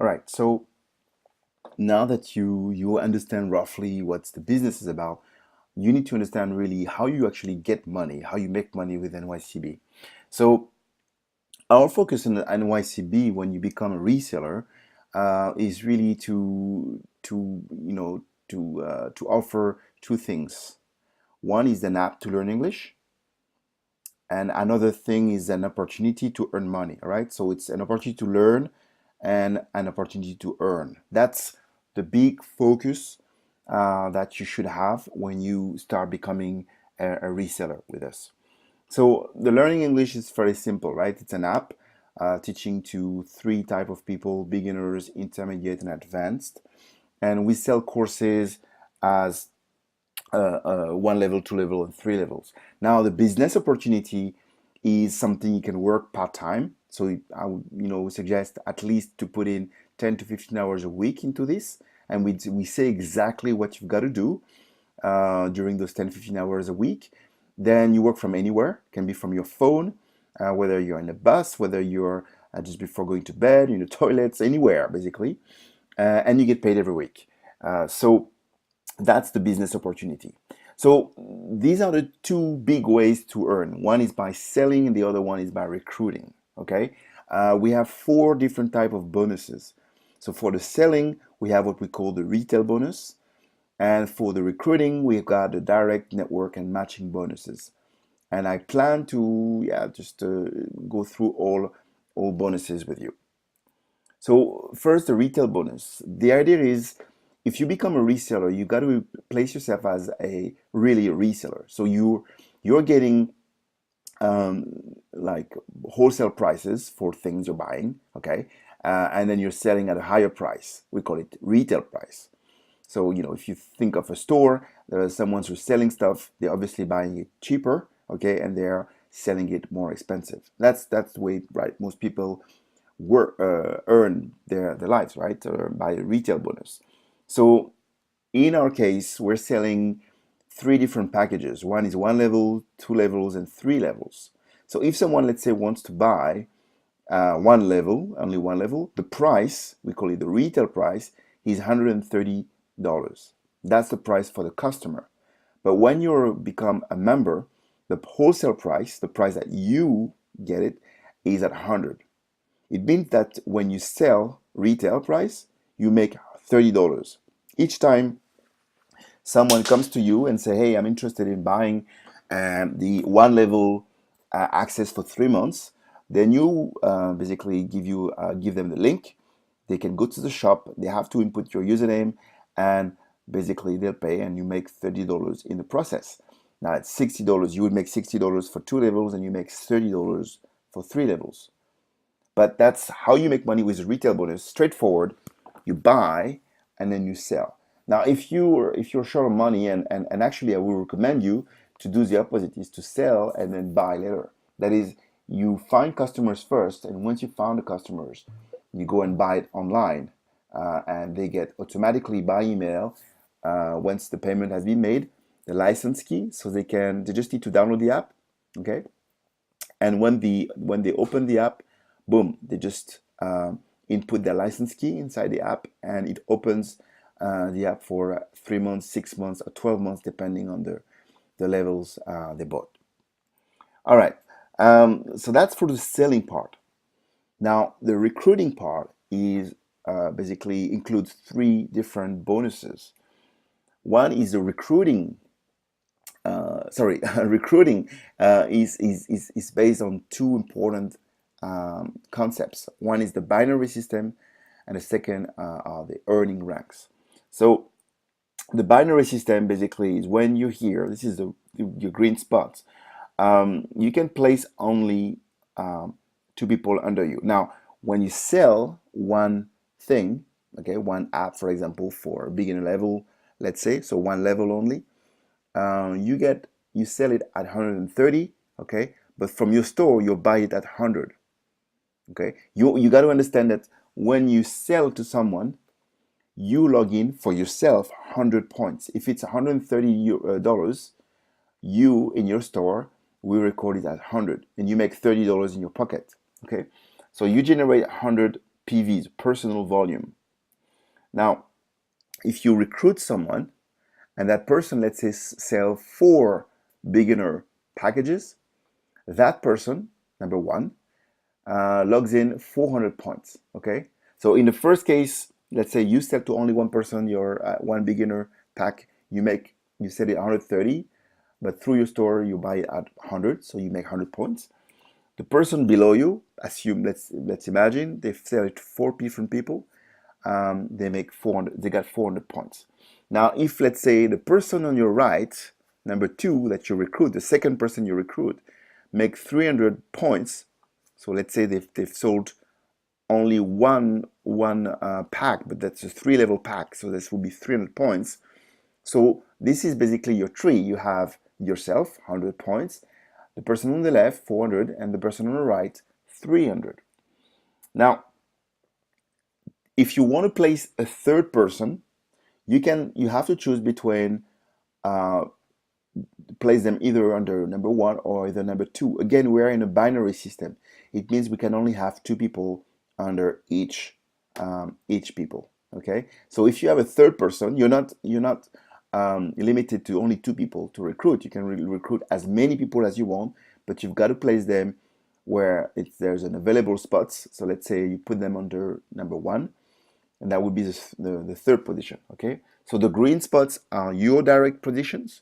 All right, so now that you understand roughly what the business is about, you need to understand really how you actually get money, how you make money with NYCB. So our focus in NYCB when you become a reseller is really to offer two things. One is an app to learn English, and another thing is an opportunity to earn money. All right, so it's an opportunity to learn and an opportunity to earn. That's the big focus that you should have when you start becoming a reseller with us. So the learning English is very simple, right? It's an app teaching to three type of people: beginners, intermediate, and advanced. And we sell courses as one level, two level, and three levels. Now the business opportunity is something you can work part-time. So I would suggest at least to put in 10 to 15 hours a week into this. And we say exactly what you've got to do during those 10, 15 hours a week. Then you work from anywhere. It can be from your phone, whether you're in a bus, whether you're just before going to bed, in the toilets, anywhere basically. And you get paid every week. So that's the business opportunity. So these are the two big ways to earn. One is by selling, and the other one is by recruiting. Okay, we have four different type of bonuses. So for the selling, we have what we call the retail bonus, and for the recruiting, we've got the direct network and matching bonuses. And I plan to just go through all bonuses with you. So first, the retail bonus. The idea is if you become a reseller, you got to place yourself as a really a reseller. So you're getting like wholesale prices for things you're buying, okay, and then you're selling at a higher price. We call it retail price. So if you think of a store, there are someone who's selling stuff. They're obviously buying it cheaper, okay, and they're selling it more expensive. That's the way, right? Most people earn their lives, right, by a retail bonus. So in our case, we're selling three different packages. One is one level, two levels, and three levels. So if someone, let's say, wants to buy one level, only one level, the price, we call it the retail price, is $130. That's the price for the customer. But when you become a member, the wholesale price, the price that you get it, is at 100. It means that when you sell retail price, you make $30. Each time someone comes to you and say, hey, I'm interested in buying the one level access for 3 months, then you basically give them the link. They can go to the shop. They have to input your username, and basically they'll pay, and you make $30 in the process. Now it's $60. You would make $60 for two levels, and you make $30 for three levels. But that's how you make money with a retail bonus. Straightforward. You buy and then you sell. Now, if you're short on money, and actually I will recommend you to do the opposite, is to sell and then buy later. That is, you find customers first, and once you found the customers, you go and buy it online, and they get automatically by email once the payment has been made, the license key, so they just need to download the app, okay? And when they open the app, boom, they just input their license key inside the app, and it opens the app for 3 months, 6 months, or 12 months, depending on the levels they bought. All right, so that's for the selling part. Now, the recruiting part is basically includes three different bonuses. One is the recruiting. Recruiting is based on two important concepts. One is the binary system, and the second are the earning ranks. So the binary system basically is when you're here, this is your green spots, you can place only two people under you. Now, when you sell one thing, okay, one app, for example, for beginner level, let's say, so one level only, you sell it at 130, okay, but from your store you buy it at 100. Okay, you got to understand that when you sell to someone, you log in for yourself 100 points. If it's $130, you in your store will record it at 100, and you make $30 in your pocket. Okay, so you generate 100 PVs, personal volume. Now, if you recruit someone and that person, let's say, sell 4 beginner packages, that person, number one, logs in 400 points. Okay, so in the first case, let's say you sell to only one person your one beginner pack, you set it 130, but through your store you buy it at 100, so you make 100 points. The person below you, let's imagine they sell it to 4 different people, they make 400, they got 400 points. Now, if let's say the person on your right, number 2 that you recruit, the second person you recruit, make 300 points. So let's say they've sold only one pack, but that's a 3-level pack, so this will be 300 points. So this is basically your tree. You have yourself 100 points, the person on the left 400, and the person on the right 300. Now, if you want to place a third person, you have to choose between place them either under number 1 or either number 2. Again, we are in a binary system. It means we can only have 2 people under each people. Okay, so if you have a third person, you're not limited to only 2 people to recruit. You can recruit as many people as you want, but you've got to place them where there's an available spots. So let's say you put them under number 1, and that would be the third position. Okay, so the green spots are your direct positions,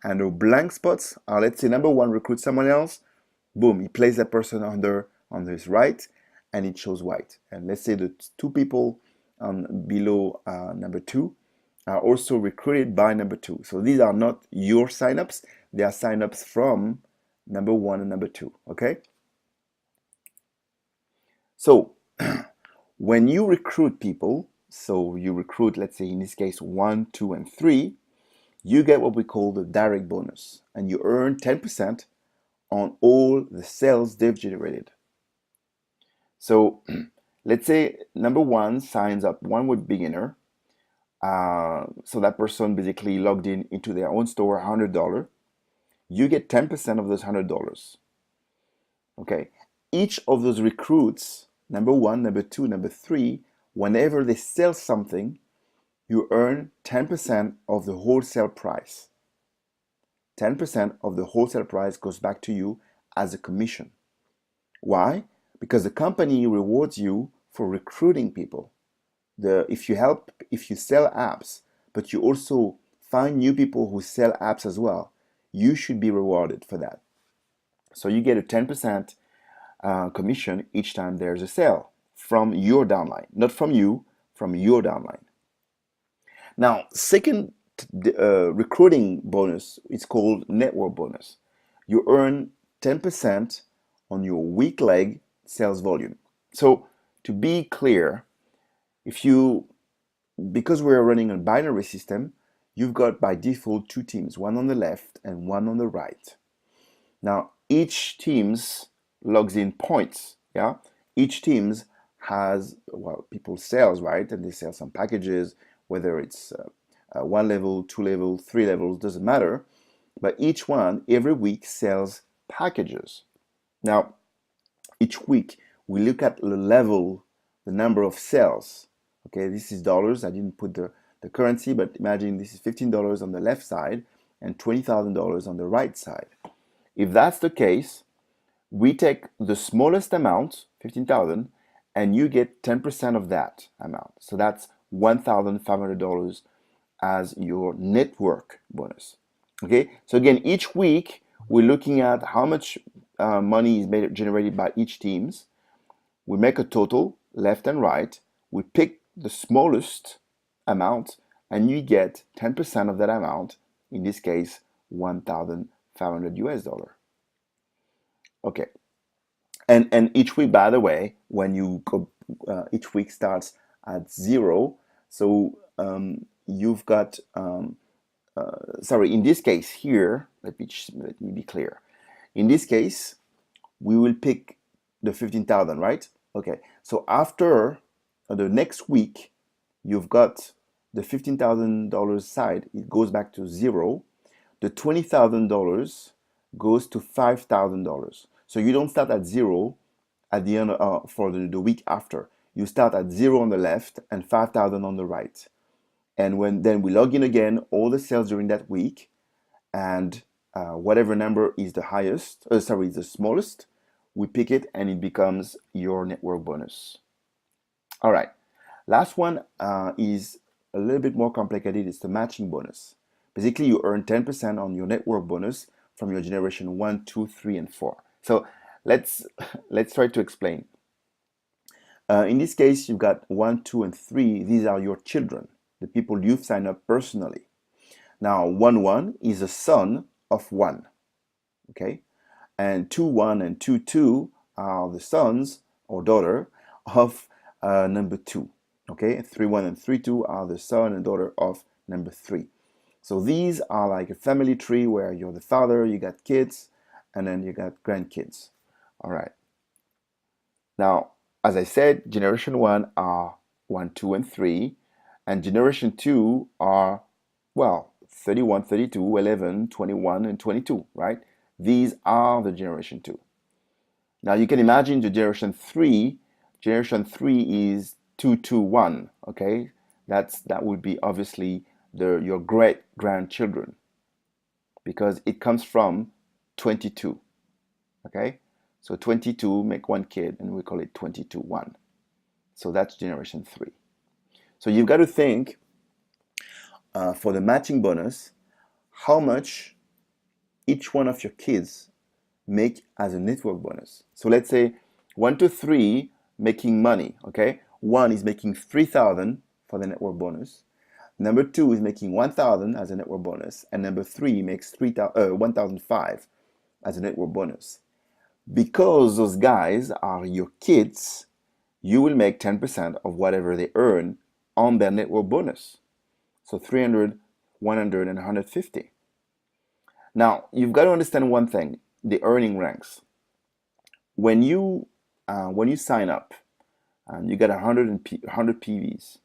and the blank spots are, let's say, number 1 recruits someone else, boom, he places that person on his right, and it shows white. And let's say the 2 people below number 2 are also recruited by number 2. So these are not your signups, they are signups from number 1 and number 2. Okay, so when you recruit people, so you recruit, let's say in this case 1, 2, and 3, you get what we call the direct bonus, and you earn 10% on all the sales they've generated. So let's say number 1 signs up one with beginner, so that person basically logged into their own store $100. You get 10% of those $100. Okay, each of those recruits, number 1, number 2, number 3, whenever they sell something, you earn 10% of the wholesale price. 10% of the wholesale price goes back to you as a commission. Why? Because the company rewards you for recruiting people. If you sell apps, but you also find new people who sell apps as well, you should be rewarded for that. So you get a 10% commission each time there's a sale from your downline, not from you, from your downline. Now, second recruiting bonus is called network bonus. You earn 10% on your weak leg sales volume. So to be clear, because we're running a binary system, you've got by default 2 teams, one on the left and one on the right. Now, each teams logs in points. Yeah, each teams has, well, people sales, right? And they sell some packages, whether it's 1 level, 2 level, 3 levels, doesn't matter. But each one every week sells packages. Now, each week we look at the level, the number of sales. Okay, this is dollars. I didn't put the currency, but imagine this is $15 on the left side and $20,000 on the right side. If that's the case, we take the smallest amount, 15,000, and you get 10% of that amount. So that's $1,500 as your network bonus. Okay, so again, each week we're looking at how much money is generated by each teams. We make a total, left and right. We pick the smallest amount, and you get 10% of that amount. In this case, $1,500 US. Okay, and each week, by the way, when you go, each week starts at 0. So you've got sorry. In this case here, let me be clear. In this case, we will pick the 15,000, right? Okay. So after the next week, you've got the $15,000 side. It goes back to 0. The $20,000 goes to $5,000. So you don't start at 0 at the end for the week after. you start at 0 on the left and 5,000 on the right. And then we log in again, all the sales during that week, and whatever number is the highest, is the smallest, we pick it and it becomes your network bonus. All right, last one is a little bit more complicated. It's the matching bonus. Basically, you earn 10% on your network bonus from your generation 1, 2, 3, and 4. So let's try to explain. In this case, you've got 1, 2, and 3. These are your children, the people you've signed up personally. Now, 1, 1 is a son of 1, okay? And 2, 1 and 2, 2 are the sons or daughter of number 2, okay? 3, 1 and 3, 2 are the son and daughter of number 3. So these are like a family tree where you're the father, you got kids, and then you got grandkids. All right. Now, as I said, generation 1 are 1, 2, and 3, and generation 2 are, well, 31, 32, 11, 21, and 22, right? These are the generation 2. Now you can imagine the generation 3. Generation 3 is 2, 2, 1, okay? That would be obviously your great grandchildren, because it comes from 22, okay? So 22 make one kid and we call it 22, 1. So that's generation 3. So you've got to think for the matching bonus, how much each one of your kids make as a network bonus. So let's say 1 to 3 making money, okay? 1 is making 3,000 for the network bonus. Number 2 is making 1,000 as a network bonus, and number 3 makes 1,005 as a network bonus. Because those guys are your kids, you will make 10% of whatever they earn on their network bonus. So 300, 100, and 150. Now, you've got to understand one thing, the earning ranks. When you sign up and you get 100 PVs,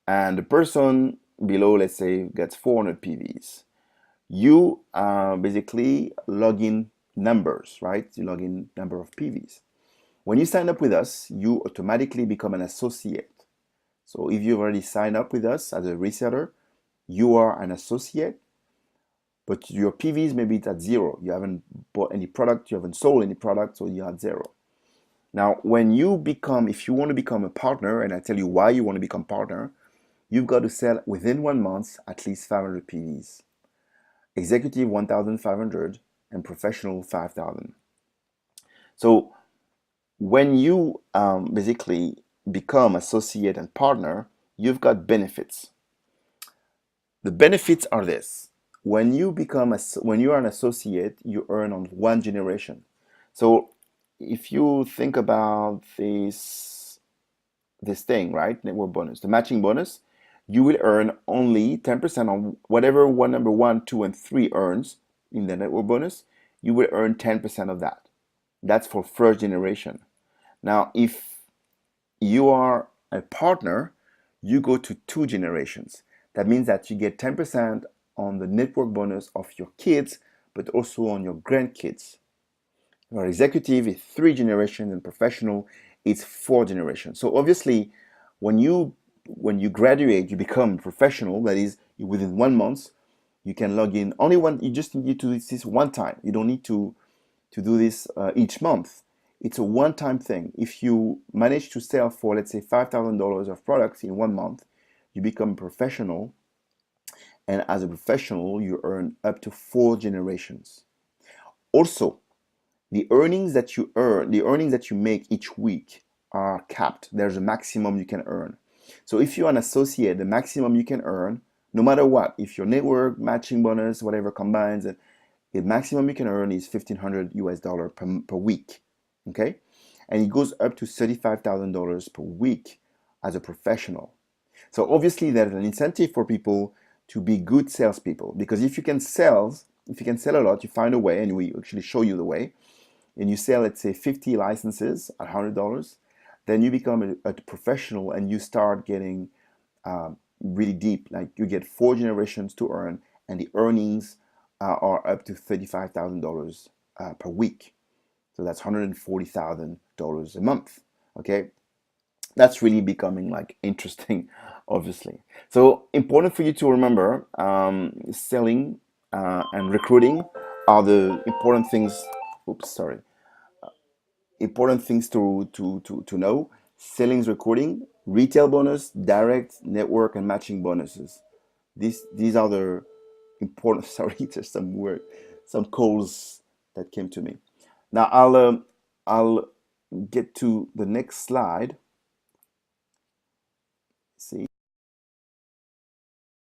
and the person below, let's say, gets 400 PVs, you basically log in numbers, right? You log in number of PVs. When you sign up with us, you automatically become an associate. So if you've already signed up with us as a reseller, you are an associate, but your PVs maybe it's at 0. You haven't bought any product, you haven't sold any product, so you're at 0. Now, if you want to become a partner, and I tell you why you want to become partner, you've got to sell within 1 month at least 500 PVs. Executive 1,500 and professional 5,000. So when you basically become associate and partner, you've got benefits. The benefits are this. When you are an associate, you earn on 1 generation. So if you think about this thing, right? Network bonus, the matching bonus, you will earn only 10% on whatever number 1, 2, and 3 earns in the network bonus. You will earn 10% of that. That's for first generation. Now, if you are a partner, you go to 2 generations. That means that you get 10% on the network bonus of your kids, but also on your grandkids. Your executive is 3 generations and professional is 4 generations. So obviously, when you graduate, you become professional. That is, within 1 month, you can log in only one. You just need to do this one time. You don't need to do this each month. It's a one-time thing. If you manage to sell for, let's say, $5,000 of products in 1 month, you become a professional. And as a professional, you earn up to 4 generations. Also, the earnings that you make each week are capped. There's a maximum you can earn. So if you're an associate, the maximum you can earn, no matter what, if your network, matching bonus, whatever combines, the maximum you can earn is $1,500 per week. Okay? And it goes up to $35,000 per week as a professional. So obviously there's an incentive for people to be good salespeople, because if you can sell a lot, you find a way, and we actually show you the way, and you sell, let's say, 50 licenses at $100, then you become a professional and you start getting really deep. Like you get 4 generations to earn, and the earnings are up to $35,000 per week. So that's $140,000 a month. Okay. That's really becoming like interesting, obviously. So important for you to remember, selling and recruiting are the important things. Oops, sorry. Important things to know. Selling's recruiting, retail bonus, direct, network, and matching bonuses. These are the important. Sorry, there's some calls that came to me. Now I'll get to the next slide.